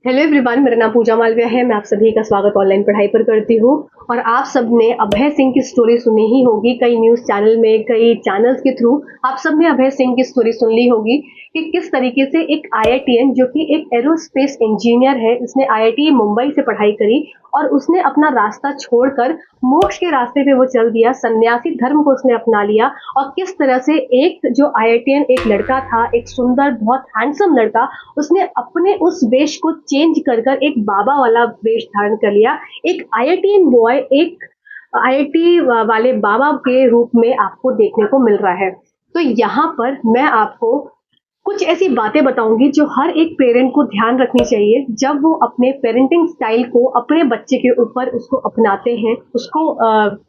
Hello everyone, मेरा नाम पूजा मालविया है। मैं आप सभी का स्वागत ऑनलाइन पढ़ाई पर करती हूँ। और आप सबने अभय सिंह की स्टोरी सुनी ही होगी, कई न्यूज़ चैनल में, कई चैनल्स के थ्रू आप सबने अभय सिंह की स्टोरी सुन ली होगी कि किस तरीके से एक आईआईटीएन जो कि एक एरोस्पेस इंजीनियर है, उसने आईआईटी मुंबई से पढ़ाई करी और उसने अपना रास्ता छोड़कर मोक्ष के रास्ते पे वो चल दिया, सन्यासी धर्म को उसने अपना लिया। और किस तरह से एक जो आईआईटीएन एक लड़का था, एक सुंदर बहुत हैंडसम लड़का, उसने अपने उस वेश को चेंज कर कर एक बाबा वाला वेश धारण कर लिया। एक आईआईटीएन बॉय एक आईआईटी वाले बाबा के रूप में आपको देखने को मिल रहा है। तो यहाँ पर मैं आपको कुछ ऐसी बातें बताऊंगी जो हर एक पेरेंट को ध्यान रखनी चाहिए जब वो अपने पेरेंटिंग स्टाइल को अपने बच्चे के ऊपर उसको अपनाते हैं, उसको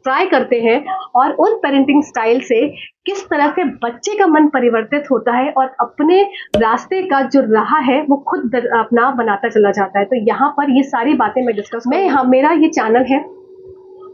ट्राई करते हैं। और उन पेरेंटिंग स्टाइल से किस तरह से बच्चे का मन परिवर्तित होता है और अपने रास्ते का जो राह है वो खुद अपना बनाता चला जाता है। तो यहाँ पर ये सारी बातें मैं डिस्कस मैं यहाँ मेरा ये चैनल है,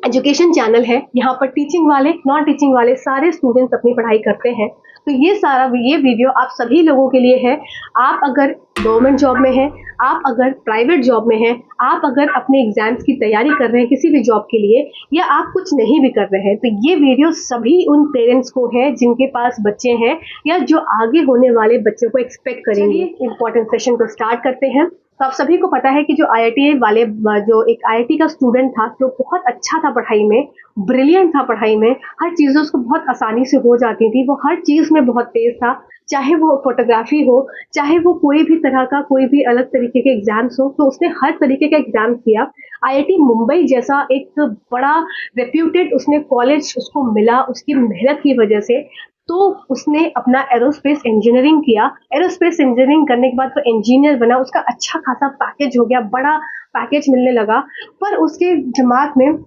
एजुकेशन चैनल है। यहाँ पर टीचिंग वाले, नॉन टीचिंग वाले सारे स्टूडेंट्स अपनी पढ़ाई करते हैं। तो ये वीडियो आप सभी लोगों के लिए है। आप अगर गवर्नमेंट जॉब में हैं, आप अगर प्राइवेट जॉब में हैं, आप अगर अपने एग्जाम्स की तैयारी कर रहे हैं किसी भी जॉब के लिए, या आप कुछ नहीं भी कर रहे हैं, तो ये वीडियो सभी उन पेरेंट्स को है जिनके पास बच्चे हैं या जो आगे होने वाले बच्चों को एक्सपेक्ट करेंगे। इंपॉर्टेंट सेशन को स्टार्ट करते हैं। तो आप सभी को पता है कि जो आईआईटी वाले जो एक आईआईटी का स्टूडेंट था जो बहुत अच्छा था पढ़ाई में, ब्रिलियंट था पढ़ाई में, हर चीज़ें उसको बहुत आसानी से हो जाती थी, वो हर चीज़ में बहुत तेज था, चाहे वो फोटोग्राफी हो, चाहे वो कोई भी तरह का कोई भी अलग तरीके के एग्जाम्स हो, तो उसने हर तरीके का एग्जाम किया। आईआईटी मुंबई जैसा एक बड़ा रेप्यूटेड उसने कॉलेज उसको मिला उसकी मेहनत की वजह से। तो उसने अपना एरोस्पेस इंजीनियरिंग किया। एरोस्पेस इंजीनियरिंग करने के बाद वो इंजीनियर बना, उसका अच्छा खासा पैकेज हो गया, बड़ा पैकेज मिलने लगा। पर उसके दिमाग में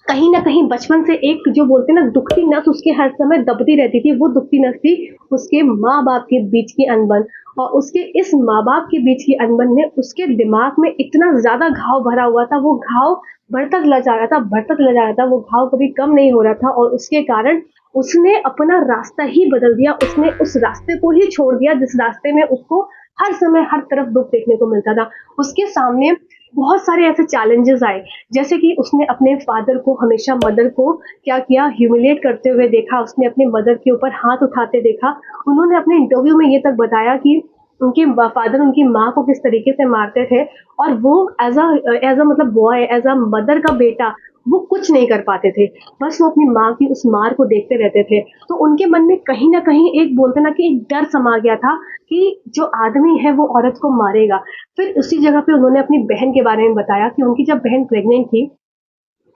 कहीं न कहीं बचपन से एक जो बोलते हैं ना दुखती नस उसके हर समय दबती रहती थी। वो दुखती नस थी उसके माँ-बाप के बीच की अनबन। और उसके इस माँ-बाप के बीच की अनबन में उसके दिमाग में इतना ज़्यादा घाव भरा हुआ था, वो घाव बढ़ता चला जा रहा था, बढ़ता चला जा रहा था, वो घाव कभी कम नहीं हो रहा था। और उसके कारण उसने अपना रास्ता ही बदल दिया। उसने उस रास्ते को ही छोड़ दिया जिस रास्ते में उसको हर समय हर तरफ दुःख देखने को मिलता था। उसके सामने बहुत सारे ऐसे चैलेंजेस आए, जैसे कि उसने अपने फादर को हमेशा मदर को क्या किया, ह्यूमिलिएट करते हुए देखा, उसने अपने मदर के ऊपर हाथ उठाते देखा। उन्होंने अपने इंटरव्यू में ये तक बताया कि उनके फादर उनकी माँ को किस तरीके से मारते थे। और वो एज अ मतलब बॉय, एज अ मदर का बेटा, वो कुछ नहीं कर पाते थे। बस वो अपनी माँ की उस मार को देखते रहते थे। तो उनके मन में कहीं न कहीं एक बोलते ना कि एक डर समा गया था कि जो आदमी है वो औरत को मारेगा। फिर उसी जगह पे उन्होंने अपनी बहन के बारे में बताया कि उनकी जब बहन प्रेग्नेंट थी,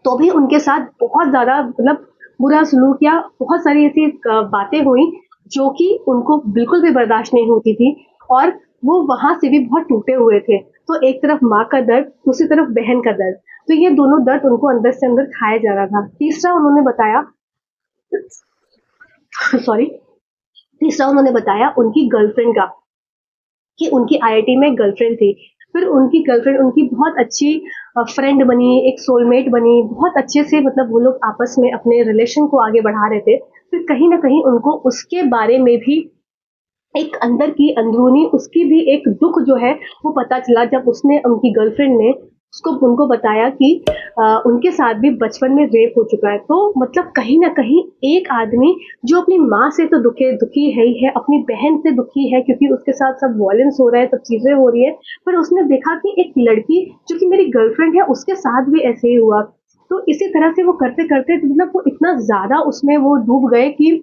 तो भी उनके साथ बहुत ज़्यादा मतलब बुरा सलूक या बहुत सारी ऐसी बातें हुई जो कि उनको बिल्कुल भी बर्दाश्त नहीं होती थी। और वो वहाँ से भी बहुत टूटे हुए थे। तो एक तरफ माँ का दर्द, दूसरी तरफ बहन का दर्द। तो ये दोनों दर्द उनको अंदर से अंदर खाया जा रहा था। तीसरा उन्होंने बताया सॉरी तीसरा उन्होंने बताया उनकी गर्लफ्रेंड का, कि उनकी आईआईटी में गर्लफ्रेंड थी। फिर उनकी गर्लफ्रेंड उनकी बहुत अच्छी फ्रेंड बनी, एक सोलमेट बनी, बहुत अच्छे से मतलब वो लोग आपस में अपने रिलेशन को आगे बढ़ा रहे थे। फिर कहीं न कहीं उनको उसके बारे में भी एक अंदर की अंदरूनी उसकी भी एक दुःख जो है वो पता चला जब उसने उनकी गर्लफ्रेंड ने उसको उनको बताया कि उनके साथ भी बचपन में रेप हो चुका है। तो मतलब कहीं न कहीं एक आदमी जो अपनी माँ से तो दुखी है ही है, अपनी बहन से दुखी है क्योंकि उसके साथ सब वॉयलेंस हो रहा है, सब चीज़ें हो रही है। पर उसने देखा कि एक लड़की जो कि मेरी गर्लफ्रेंड है उसके साथ भी ऐसे ही हुआ। तो इसी तरह से वो करते-करते मतलब वो इतना ज़्यादा उसमें वो डूब गए कि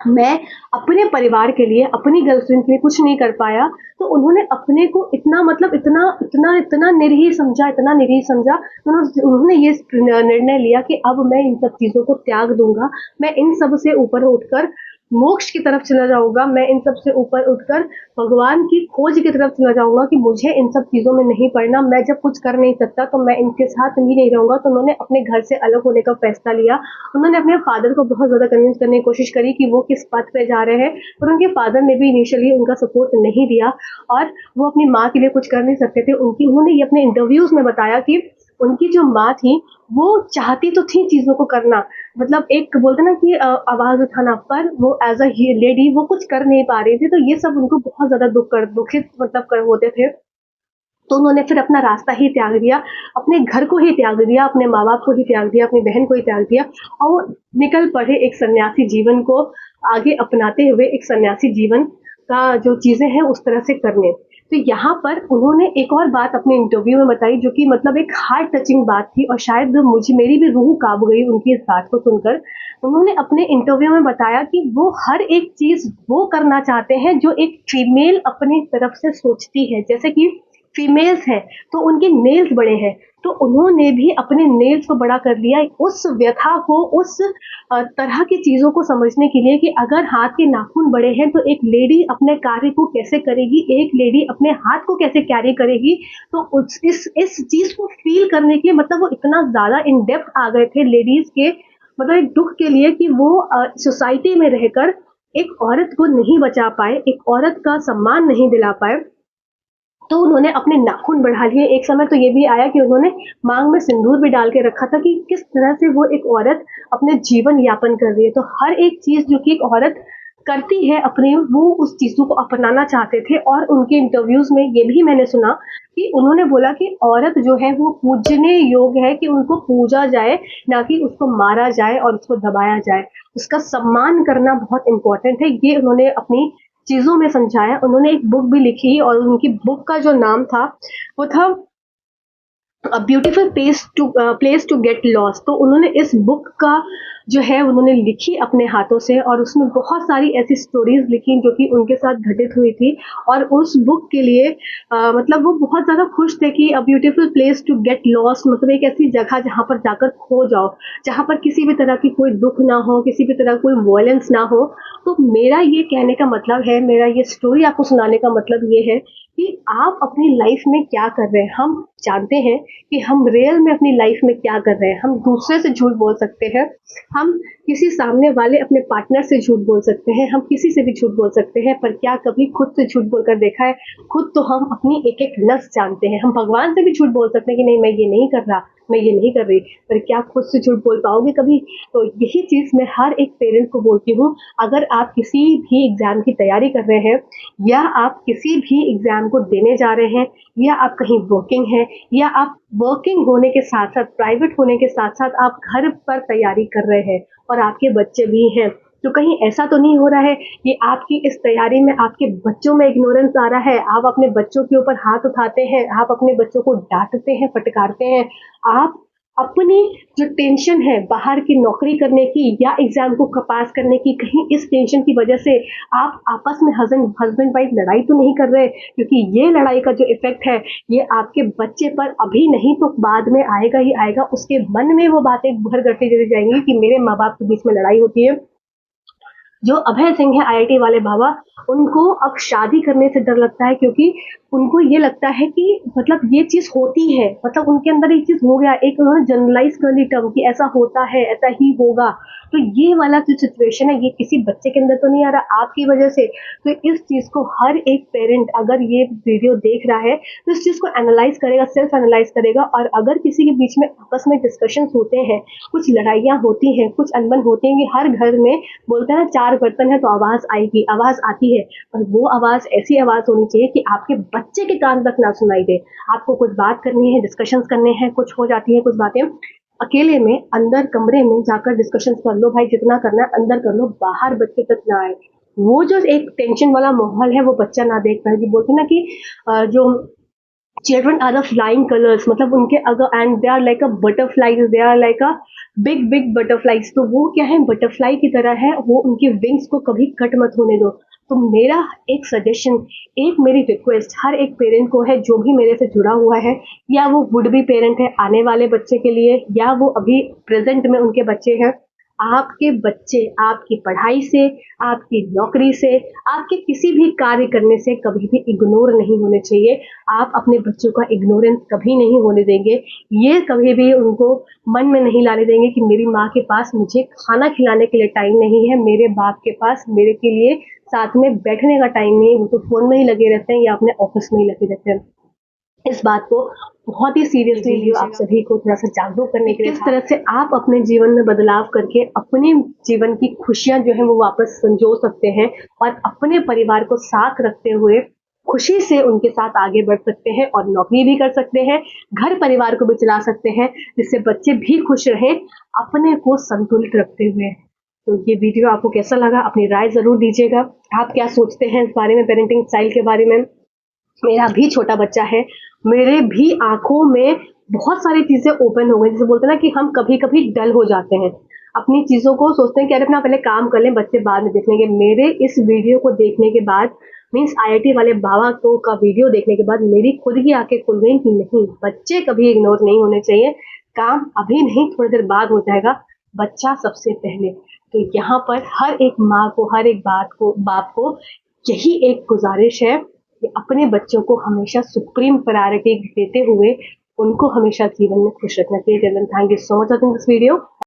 मैं अपने परिवार के लिए, अपनी गर्लफ्रेंड के लिए कुछ नहीं कर पाया। तो उन्होंने अपने को इतना मतलब इतना निरीह समझा, इतना निरीह समझा, उन्होंने ये निर्णय लिया कि अब मैं इन सब चीज़ों को त्याग दूँगा। मैं इन सब से ऊपर उठकर मोक्ष की तरफ चला जाऊँगा। मैं इन सब से ऊपर उठकर भगवान की खोज की तरफ चला जाऊँगा कि मुझे इन सब चीज़ों में नहीं पड़ना। मैं जब कुछ कर नहीं सकता तो मैं इनके साथ भी नहीं रहूँगा। तो उन्होंने अपने घर से अलग होने का फैसला लिया। उन्होंने अपने फादर को बहुत ज़्यादा कन्विंस करने की कोशिश करी कि वो किस पथ पे जा रहे हैं, पर उनके फादर ने भी इनिशियली उनका सपोर्ट नहीं दिया। और वो अपनी माँ के लिए कुछ कर नहीं सकते थे। उन्होंने ये अपने इंटरव्यूज़ में बताया कि उनकी जो माँ थी, वो चाहती तो थी चीज़ों को करना, मतलब एक बोलते हैं ना कि आवाज़ उठाना, पर वो एज़ अ ही लेडी वो कुछ कर नहीं पा रही थी। तो ये सब उनको बहुत ज़्यादा दुखित मतलब कर होते थे। तो उन्होंने फिर अपना रास्ता ही त्याग दिया, अपने घर को ही त्याग दिया, अपने माँ बाप को ही त्याग दिया, अपनी बहन को ही त्याग दिया और वो निकल पड़े एक सन्यासी जीवन को आगे अपनाते हुए, एक सन्यासी जीवन का जो चीजें हैं उस तरह से करने। तो यहाँ पर उन्होंने एक और बात अपने इंटरव्यू में बताई जो कि मतलब एक हार्ट टचिंग बात थी और शायद मुझे मेरी भी रूह कांप गई उनकी इस बात को सुनकर। उन्होंने अपने इंटरव्यू में बताया कि वो हर एक चीज वो करना चाहते हैं जो एक फीमेल अपनी तरफ से सोचती है। जैसे कि फीमेल्स हैं तो उनके नेल्स बड़े हैं, तो उन्होंने भी अपने नेल्स को बड़ा कर लिया उस व्यथा को, उस तरह की चीजों को समझने के लिए कि अगर हाथ के नाखून बड़े हैं तो एक लेडी अपने कार्य को कैसे करेगी, एक लेडी अपने हाथ को कैसे कैरी करेगी। तो इस चीज को फील करने के लिए मतलब वो इतना ज्यादा इन डेप्थ आ गए थे लेडीज के मतलब एक दुख के लिए कि वो सोसाइटी में रहकर एक औरत को नहीं बचा पाए, एक औरत का सम्मान नहीं दिला पाए। तो उन्होंने अपने नाखून बढ़ा लिए। एक समय तो ये भी आया कि उन्होंने मांग में सिंदूर भी डाल के रखा था कि किस तरह से वो एक औरत अपने जीवन यापन कर रही है। तो हर एक चीज जो कि एक औरत करती है अपने, वो उस चीजों को अपनाना चाहते थे। और उनके इंटरव्यूज में ये भी मैंने सुना कि उन्होंने बोला कि औरत जो है वो पूजने योग्य है, कि उनको पूजा जाए, ना कि उसको मारा जाए और उसको दबाया जाए। उसका सम्मान करना बहुत इंपॉर्टेंट है, ये उन्होंने अपनी चीजों में समझाया। उन्होंने एक बुक भी लिखी और उनकी बुक का जो नाम था वो था a beautiful place to get lost. तो उन्होंने इस बुक का जो है उन्होंने लिखी अपने हाथों से और उसमें बहुत सारी ऐसी स्टोरीज लिखी जो कि उनके साथ घटित हुई थी। और उस बुक के लिए मतलब वो बहुत ज़्यादा खुश थे कि a beautiful place to get lost मतलब एक ऐसी जगह जहाँ पर जाकर खो जाओ, जहाँ पर किसी भी तरह की कोई दुख ना हो, किसी भी तरह कोई वायलेंस ना हो। तो मेरा ये कहने का मतलब है, मेरा ये स्टोरी आपको सुनाने का मतलब ये है कि आप अपनी लाइफ में क्या कर रहे हैं। हम जानते हैं कि हम रियल में अपनी लाइफ में क्या कर रहे हैं। हम दूसरे से झूठ बोल सकते हैं, हम किसी सामने वाले अपने पार्टनर से झूठ बोल सकते हैं, हम किसी से भी झूठ बोल सकते हैं, पर क्या कभी खुद से झूठ बोलकर देखा है? खुद तो हम अपनी एक एक नस जानते हैं। हम भगवान से भी झूठ बोल सकते हैं कि नहीं मैं ये नहीं कर रहा, मैं ये नहीं कर रही, पर क्या खुद से झूठ बोल पाओगे कभी? तो यही चीज मैं हर एक पेरेंट को बोलती हूँ। अगर आप किसी भी एग्जाम की तैयारी कर रहे हैं, या आप किसी भी एग्जाम को देने जा रहे हैं, या आप कहीं वर्किंग हैं, या आप वर्किंग होने के साथ साथ, प्राइवेट होने के साथ साथ आप घर पर तैयारी कर रहे हैं और आपके बच्चे भी हैं, तो कहीं ऐसा तो नहीं हो रहा है कि आपकी इस तैयारी में आपके बच्चों में इग्नोरेंस आ रहा है, आप अपने बच्चों के ऊपर हाथ उठाते हैं, आप अपने बच्चों को डांटते हैं, फटकारते हैं, आप अपनी जो टेंशन है बाहर की नौकरी करने की या एग्जाम को पास करने की, कहीं इस टेंशन की वजह से आप आपस में हस्बैंड वाइफ लड़ाई तो नहीं कर रहे? क्योंकि ये लड़ाई का जो इफेक्ट है ये आपके बच्चे पर अभी नहीं तो बाद में आएगा ही आएगा। उसके मन में वो बातें घर करती चली जाएंगी कि मेरे माँ बाप के बीच में लड़ाई होती है। जो अभय सिंह है आईआईटी वाले बाबा, उनको अब शादी करने से डर लगता है क्योंकि उनको ये लगता है कि मतलब ये चीज होती है, मतलब उनके अंदर एक चीज हो गया, एक उन्होंने जनरलाइज कर ली टर्म कि ऐसा होता है, ऐसा ही होगा। तो ये वाला जो सिचुएशन है ये किसी बच्चे के अंदर तो नहीं आ रहा आपकी वजह से। तो इस चीज को हर एक पेरेंट अगर ये वीडियो देख रहा है तो इस चीज को एनालाइज करेगा, सेल्फ एनालाइज करेगा। और अगर किसी के बीच में आपस में डिस्कशन होते हैं, कुछ लड़ाइयाँ होती हैं, कुछ अनबन होती हैं, कि हर घर में बोलते हैं ना चार बर्तन है तो आवाज आएगी, आवाज आती है, पर वो आवाज ऐसी आवाज होनी चाहिए कि आपके बच्चे के कान तक ना सुनाई दे। आपको कुछ बात करनी है, डिस्कशन करने हैं, कुछ हो जाती है कुछ बातें, अकेले में अंदर कमरे में जाकर डिस्कशन कर लो भाई, जितना करना है अंदर कर लो, बाहर बच्चे तक ना आए। वो जो एक टेंशन वाला माहौल है वो बच्चा ना देख पाए। कि बोलते ना कि जो children are the flying colours, मतलब उनके अगर and they are like a butterflies, they are like a big big butterflies. तो वो क्या है, बटरफ्लाई की तरह है, वो उनके विंग्स को कभी कट मत होने दो। तो मेरा एक सजेशन, एक मेरी रिक्वेस्ट हर एक पेरेंट को है जो भी मेरे से जुड़ा हुआ है, या वो वुड बी पेरेंट है आने वाले बच्चे के लिए, या वो अभी प्रेजेंट में उनके बच्चे हैं, आपके बच्चे आपकी पढ़ाई से, आपकी नौकरी से, आपके किसी भी कार्य करने से कभी भी इग्नोर नहीं होने चाहिए। आप अपने बच्चों का इग्नोरेंस कभी नहीं होने देंगे। ये कभी भी उनको मन में नहीं लाने देंगे कि मेरी माँ के पास मुझे खाना खिलाने के लिए टाइम नहीं है, मेरे बाप के पास मेरे के लिए साथ में बैठने का टाइम नहीं है, वो तो फोन में ही लगे रहते हैं या अपने ऑफिस में ही लगे रहते हैं। इस बात को बहुत ही सीरियसली लियो, आप सभी को थोड़ा सा जागरूक करने के लिए किस तरह से आप अपने जीवन में बदलाव करके अपने जीवन की खुशियां जो है वो वापस संजो सकते हैं, और अपने परिवार को साथ रखते हुए खुशी से उनके साथ आगे बढ़ सकते हैं और नौकरी भी कर सकते हैं, घर परिवार को भी चला सकते हैं, जिससे बच्चे भी खुश रहें, अपने को संतुलित रखते हुए। तो ये वीडियो आपको कैसा लगा? अपनी राय ज़रूर दीजिएगा। आप क्या सोचते हैं इस बारे में, पेरेंटिंग स्टाइल के बारे में? मेरा भी छोटा बच्चा है, मेरे भी आँखों में बहुत सारी चीज़ें ओपन हो गई। जैसे बोलते हैं ना कि हम कभी-कभी डल हो जाते हैं, अपनी चीज़ों को सोचते हैं कि अरे अपना पहले काम कर लें, बच्चे बाद में देख लेंगे। मेरे इस वीडियो को देखने के बाद मीन्स आईआईटी वाले बाबा को का वीडियो देखने के बाद मेरी खुद की आँखें खुल गई कि नहीं, बच्चे कभी इग्नोर नहीं होने चाहिए। काम अभी नहीं, थोड़ी देर बाद हो जाएगा, बच्चा सबसे पहले। तो यहाँ पर हर एक माँ को, हर एक बाप को यही एक गुज़ारिश है कि अपने बच्चों को हमेशा सुप्रीम प्रायोरिटी देते हुए उनको हमेशा जीवन में खुश रखना चाहिए। Thank you so much watching this video.